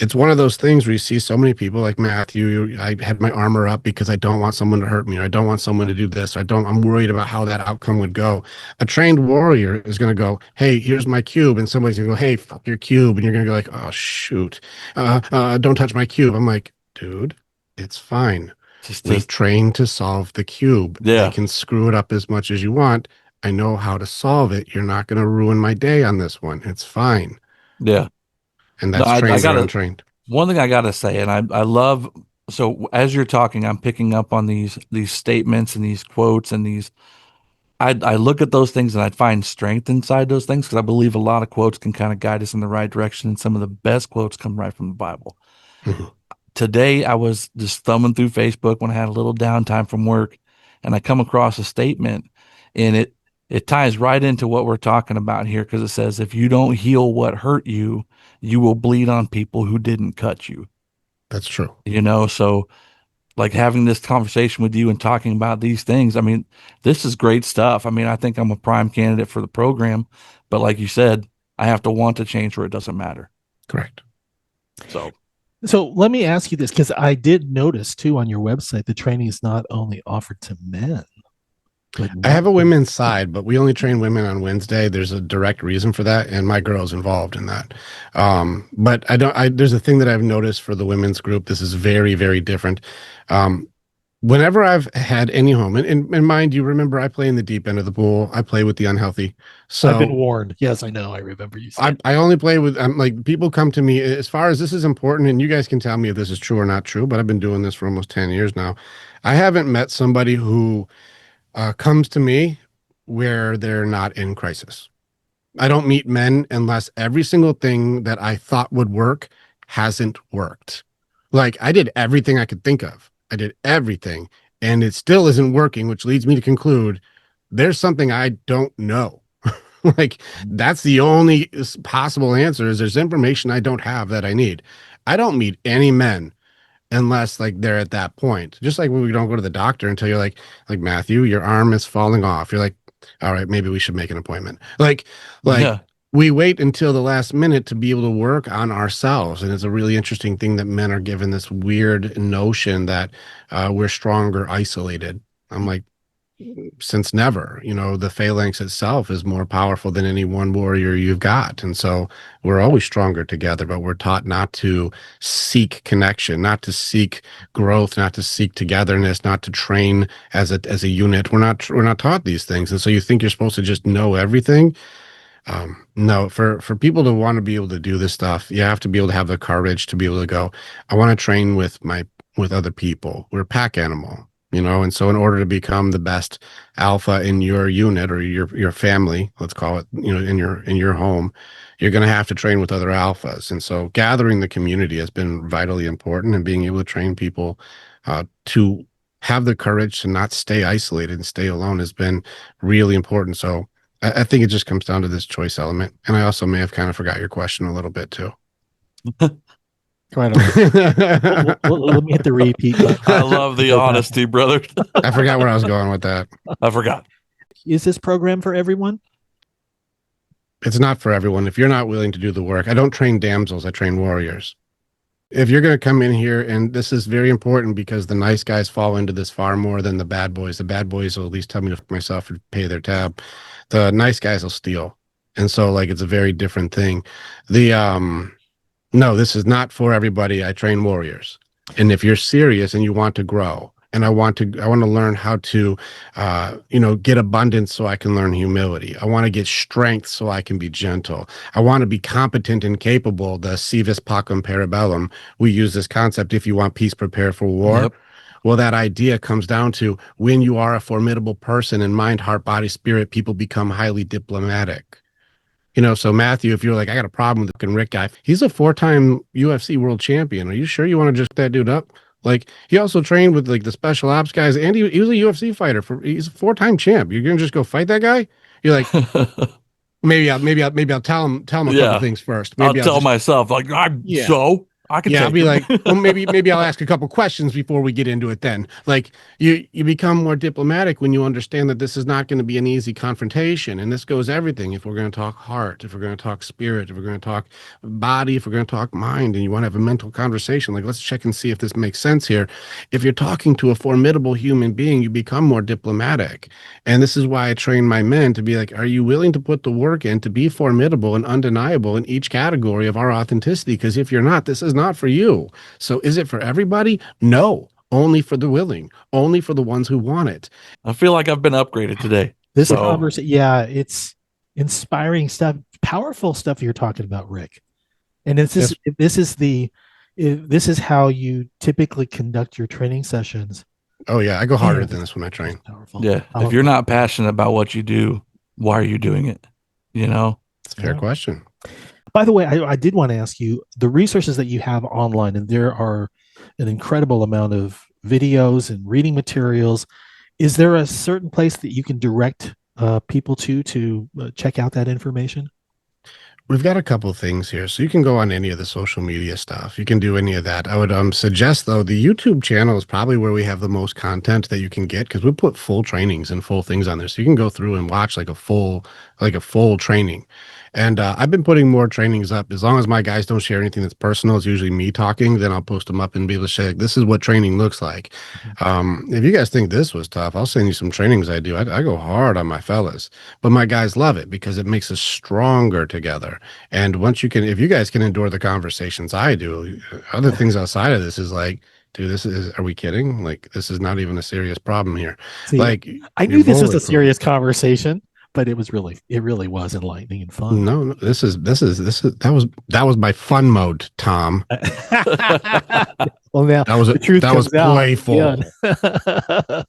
It's one of those things where you see so many people like Matthew. I had my armor up because I don't want someone to hurt me, or I don't want someone to do this. I'm worried about how that outcome would go. A trained warrior is going to go, hey, here's my cube. And somebody's going to go, hey, fuck your cube. And you're going to go like, oh, shoot. Don't touch my cube. I'm like, dude, it's fine. We've trained to solve the cube. Yeah. I can screw it up as much as you want. I know how to solve it. You're not going to ruin my day on this one. It's fine. Yeah. And that's trained or untrained. One thing I got to say, and I love, so as you're talking, I'm picking up on these statements and these quotes and these, I look at those things and I find strength inside those things because I believe a lot of quotes can kind of guide us in the right direction. And some of the best quotes come right from the Bible. Mm-hmm. Today, I was just thumbing through Facebook when I had a little downtime from work, and I come across a statement, and it ties right into what we're talking about here because it says, if you don't heal what hurt you, you will bleed on people who didn't cut you. That's true. You know, so like having this conversation with you and talking about these things, I mean, this is great stuff. I mean, I think I'm a prime candidate for the program, but like you said, I have to want to change where it doesn't matter. Correct. So let me ask you this, because I did notice too on your website, the training is not only offered to men. I have a women's side, but we only train women on Wednesday. There's a direct reason for that, and my girl's involved in that. But there's a thing that I've noticed for the women's group. This is very, very different. Whenever I've had any home, and mind you, remember I play in the deep end of the pool. I play with the unhealthy. So I've been warned. Yes, I know. I remember you saying. I only play with, like, people come to me as far as this is important, and you guys can tell me if this is true or not true, but I've been doing this for almost 10 years now. I haven't met somebody who comes to me where they're not in crisis. I don't meet men unless every single thing that I thought would work hasn't worked. Like, I did everything I could think of. I did everything, and it still isn't working, which leads me to conclude there's something I don't know. Like, that's the only possible answer is there's information I don't have that I need. I don't meet any men unless, like, they're at that point. Just like when we don't go to the doctor until you're like Matthew, your arm is falling off. You're like, all right, maybe we should make an appointment. Like yeah. We wait until the last minute to be able to work on ourselves. And it's a really interesting thing that men are given this weird notion that we're stronger isolated. I'm like, since never, the phalanx itself is more powerful than any one warrior you've got. And so we're always stronger together, but we're taught not to seek connection, not to seek growth, not to seek togetherness, not to train as a unit. We're not taught these things. And so you think you're supposed to just know everything. No, for people to want to be able to do this stuff, you have to be able to have the courage to be able to go, I want to train with other people. We're a pack animal, and so in order to become the best alpha in your unit or your family, let's call it, in your home, you're going to have to train with other alphas. And so gathering the community has been vitally important, and being able to train people to have the courage to not stay isolated and stay alone has been really important. So I think it just comes down to this choice element. And I also may have kind of forgot your question a little bit too. Right on. Let me hit the repeat button. I love the honesty, brother. I forgot where I was going with that. I forgot. Is this program for everyone? It's not for everyone. If you're not willing to do the work, I don't train damsels, I train warriors. If you're going to come in here, and this is very important because the nice guys fall into this far more than the bad boys. The bad boys will at least tell me to fuck myself and pay their tab. The nice guys will steal. And so like, it's a very different thing. No, this is not for everybody. I train warriors. And if you're serious and you want to grow, and I want to learn how to, get abundance so I can learn humility. I want to get strength so I can be gentle. I want to be competent and capable. The si vis pacem parabellum. We use this concept. If you want peace, prepare for war. Yep. Well, that idea comes down to when you are a formidable person in mind, heart, body, spirit, people become highly diplomatic. So Matthew, if you're like, I got a problem with the Rick guy, he's a 4-time UFC world champion. Are you sure you want to just that dude up? Like, he also trained with like the special ops guys, and he was a UFC fighter. He's a 4-time champ. You're gonna just go fight that guy? You're like, maybe I'll tell him a couple things first. Maybe I'll tell myself like so I can. Yeah, I'll be like, well, maybe I'll ask a couple questions before we get into it. Then, like, you become more diplomatic when you understand that this is not going to be an easy confrontation, and this goes everything. If we're going to talk heart, if we're going to talk spirit, if we're going to talk body, if we're going to talk mind, and you want to have a mental conversation, like, let's check and see if this makes sense here. If you're talking to a formidable human being, you become more diplomatic, and this is why I train my men to be like, are you willing to put the work in to be formidable and undeniable in each category of our authenticity? Because if you're not, this is not for you. So is it for everybody? No, only for the willing, only for the ones who want it. I feel like I've been upgraded today. This conversation, it's inspiring stuff, powerful stuff you're talking about, Rick. And this is how you typically conduct your training sessions. Oh yeah, I go harder than this when I train. Powerful. Yeah, if you're not passionate about what you do, why are you doing it? It's a fair question. By the way, I did want to ask you the resources that you have online, and there are an incredible amount of videos and reading materials. Is there a certain place that you can direct people to check out that information? We've got a couple of things here. So you can go on any of the social media stuff. You can do any of that. I would suggest, though, the YouTube channel is probably where we have the most content that you can get, because we put full trainings and full things on there. So you can go through and watch like a full training. And I've been putting more trainings up. As long as my guys don't share anything that's personal, it's usually me talking, then I'll post them up and be able to say, this is what training looks like. If you guys think this was tough, I'll send you some trainings I do. I go hard on my fellas, but my guys love it because it makes us stronger together. And if you guys can endure the conversations I do, other things outside of this is like, dude, are we kidding? Like, this is not even a serious problem here. See, like, I knew this was a serious conversation, but it really was enlightening and fun. No, that was my fun mode, Tom. Well, now that was playful. Yeah.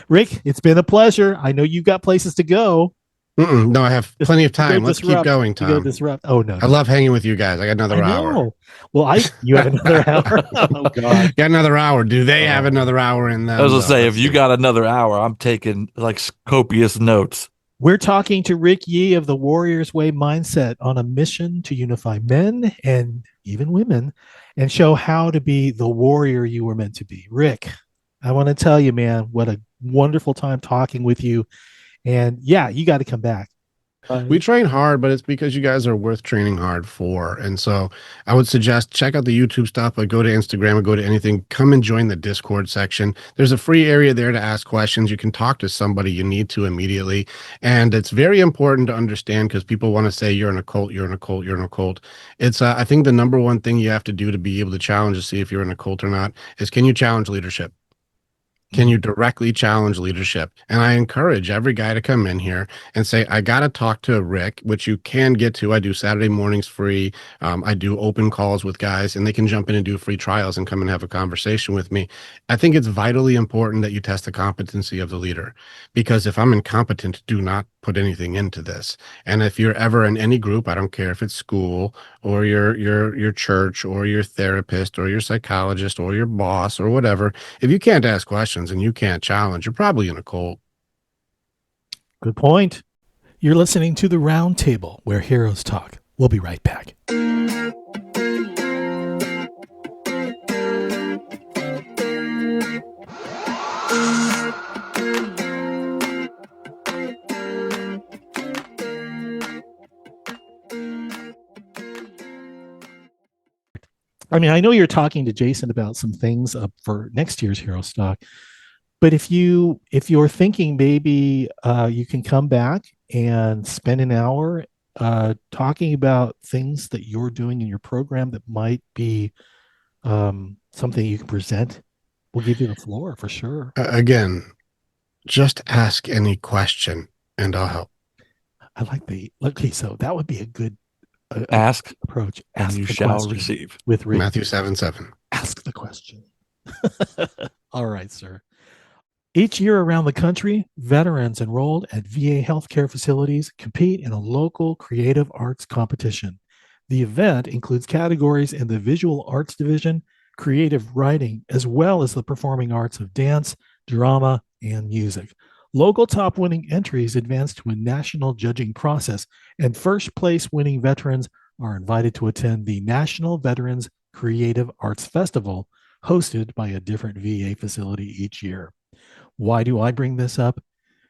Rick, it's been a pleasure. I know you've got places to go. No, I have plenty of time. Let's keep going, Tom. Oh no, I love hanging with you guys. I got another hour. Well, you have another hour. Oh God, got another hour. Do they have another hour in them? I was gonna say, if you got another hour, I'm taking like copious notes. We're talking to Rick Yee of the Warrior's Way Mindset on a mission to unify men and even women and show how to be the warrior you were meant to be. Rick, I want to tell you, man, what a wonderful time talking with you. And yeah, you got to come back. We train hard, but it's because you guys are worth training hard for. And so I would suggest check out the YouTube stuff, but go to Instagram or go to anything. Come and join the Discord section. There's a free area there to ask questions. You can talk to somebody you need to immediately. And it's very important to understand, because people want to say you're in a cult, you're in a cult, you're in a cult. It's I think the number one thing you have to do to be able to challenge to see if you're in a cult or not is, can you challenge leadership? Can you directly challenge leadership? And I encourage every guy to come in here and say, I got to talk to Rick, which you can get to. I do Saturday mornings free. I do open calls with guys, and they can jump in and do free trials and come and have a conversation with me. I think it's vitally important that you test the competency of the leader, because if I'm incompetent, do not put anything into this. And if you're ever in any group, I don't care if it's school or your church or your therapist or your psychologist or your boss or whatever, if you can't ask questions and you can't challenge, you're probably in a cult. Good point. You're listening to the Roundtable, where heroes talk. We'll be right back. I mean, I know you're talking to Jason about some things up for next year's Herostock, but if you're thinking maybe you can come back and spend an hour talking about things that you're doing in your program that might be something you can present, we'll give you the floor for sure. Again, just ask any question and I'll help. I like okay, so that would be a good Ask approach. and Ask you the shall question receive. with Rick. Matthew 7:7. Ask the question. All right, sir. Each year around the country, veterans enrolled at VA healthcare facilities compete in a local creative arts competition. The event includes categories in the visual arts division, creative writing, as well as the performing arts of dance, drama, and music. Local top winning entries advance to a national judging process, and first place winning veterans are invited to attend the National Veterans Creative Arts Festival, hosted by a different VA facility each year. Why do I bring this up?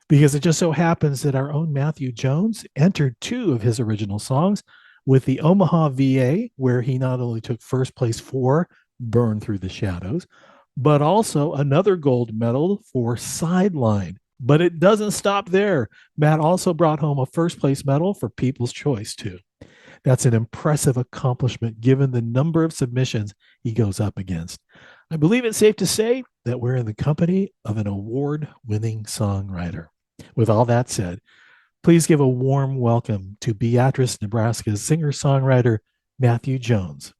Because it just so happens that our own Matthew Jones entered 2 of his original songs with the Omaha VA, where he not only took first place for Burn Through the Shadows, but also another gold medal for Sideline. But it doesn't stop there. Matt also brought home a first place medal for People's Choice, too. That's an impressive accomplishment given the number of submissions he goes up against. I believe it's safe to say that we're in the company of an award-winning songwriter. With all that said, please give a warm welcome to Beatrice, Nebraska's singer-songwriter, Matthew Jones.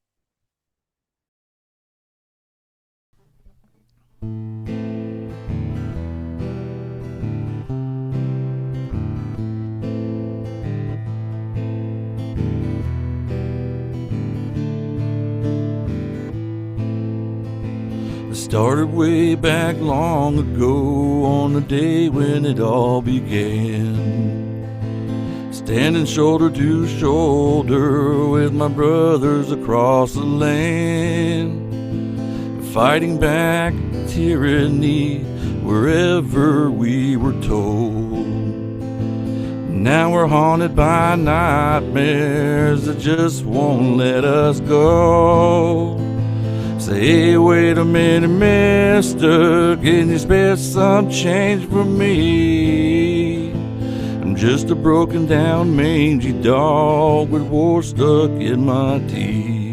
Started way back long ago on the day when it all began. Standing shoulder to shoulder with my brothers across the land. Fighting back tyranny wherever we were told. Now we're haunted by nightmares that just won't let us go. Say, wait a minute, mister, can you spare some change for me? I'm just a broken down mangy dog with war stuck in my teeth.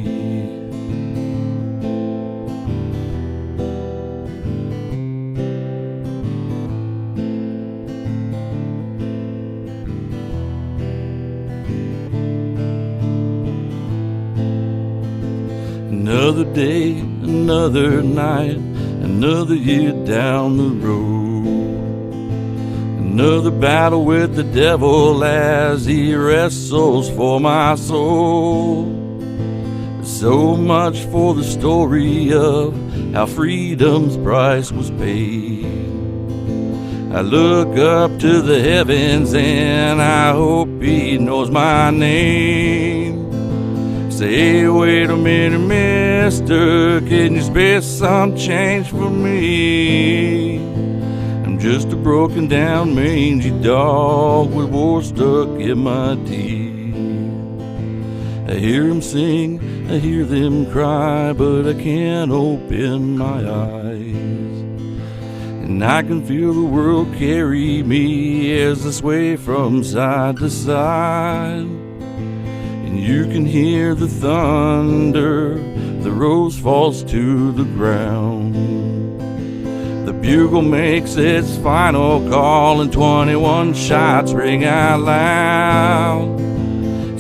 Another day, another night, another year down the road. Another battle with the devil as he wrestles for my soul. So much for the story of how freedom's price was paid. I look up to the heavens and I hope he knows my name. Say, wait a minute, mister, can you spare some change for me? I'm just a broken down mangy dog with war stuck in my teeth. I hear them sing, I hear them cry, but I can't open my eyes. And I can feel the world carry me as I sway from side to side. You can hear the thunder, the rose falls to the ground. The bugle makes its final call and 21 shots ring out loud.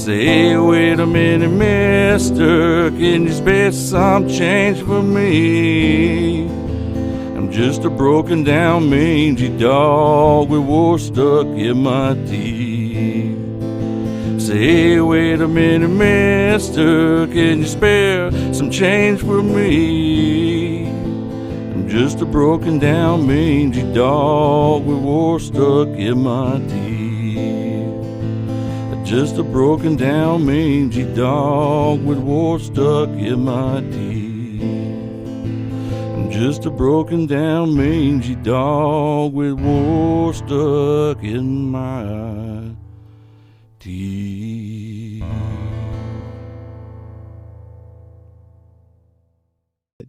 Say, wait a minute, mister, can you spare some change for me? I'm I'm just a broken down mangy dog with war stuck in my teeth. Say, hey, wait a minute, mister, can you spare some change for me? I'm just a broken down mangy dog with war stuck in my teeth. Just a broken down mangy dog with war stuck in my teeth. I'm just a broken down mangy dog with war stuck in my teeth.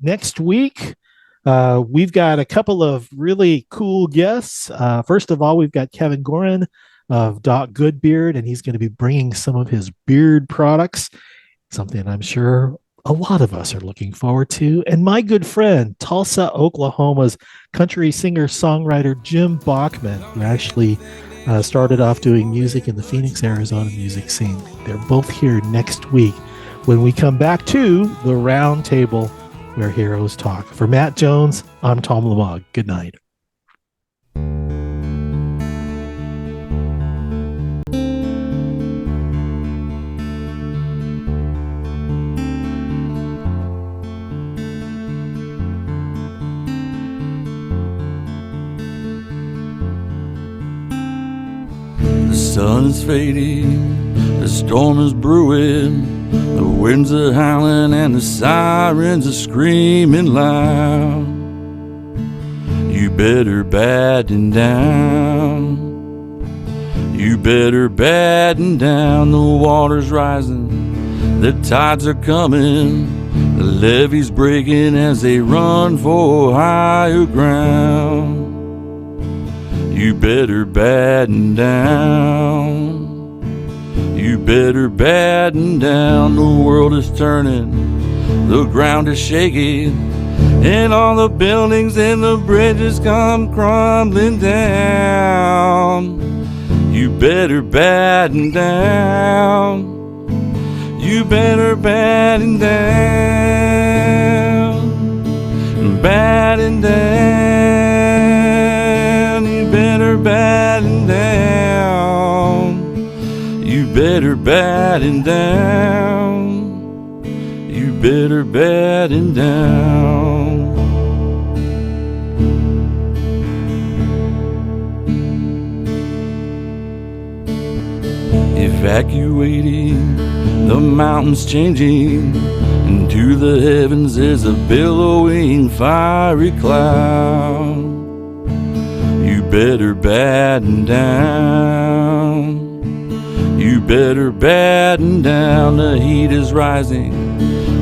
Next week, we've got a couple of really cool guests. First of all, we've got Kevin Gorin of Doc Goodbeard, and he's going to be bringing some of his beard products, something I'm sure a lot of us are looking forward to. And my good friend, Tulsa, Oklahoma's country singer-songwriter Jim Bachman, who actually started off doing music in the Phoenix, Arizona music scene. They're both here next week when we come back to the Roundtable, where heroes talk. For Matt Jones, I'm Tom Lamog. Good night. The sun is fading, the storm is brewing, the winds are howling and the sirens are screaming loud. You better batten down. You better batten down. The water's rising, the tides are coming, the levees breaking as they run for higher ground. You better batten down. You better batten down. The world is turning, the ground is shaking, and all the buildings and the bridges come crumbling down. You better batten down. You better batten down. Batten down. You better batten down. You better batten down. You better batten down. Evacuating, the mountains changing, into the heavens is a billowing fiery cloud. You better batten down. You better batten down. The heat is rising,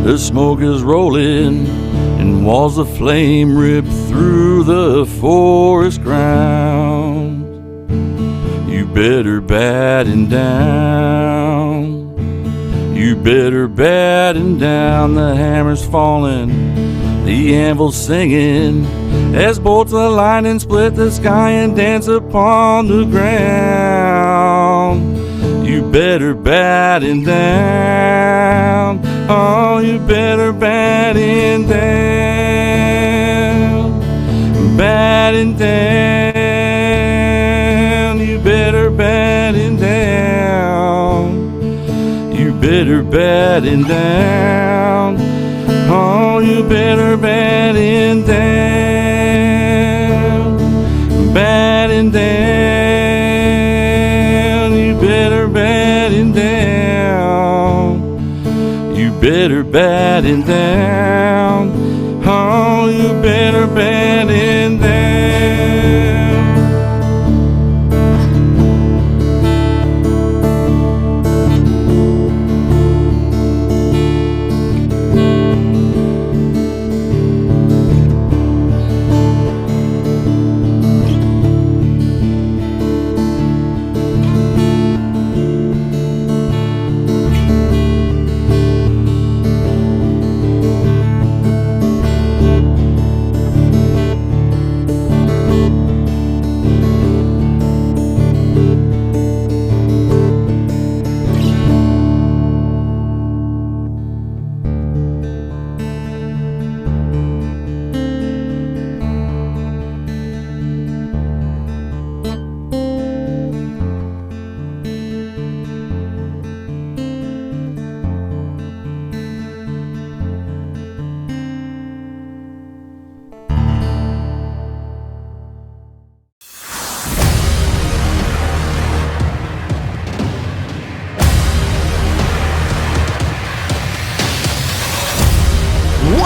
the smoke is rolling, and walls of flame rip through the forest ground. You better batten down. You better batten down. The hammer's falling, the anvil's singing, as bolts align and split the sky and dance upon the ground. You better batten down. Oh, you better batten down. Batten down. You better batten down. You better batten down. Oh, you better batten down. Batten down. You better batten down. You better batten down. Oh, you better batten down.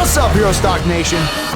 What's up, Herostock Nation?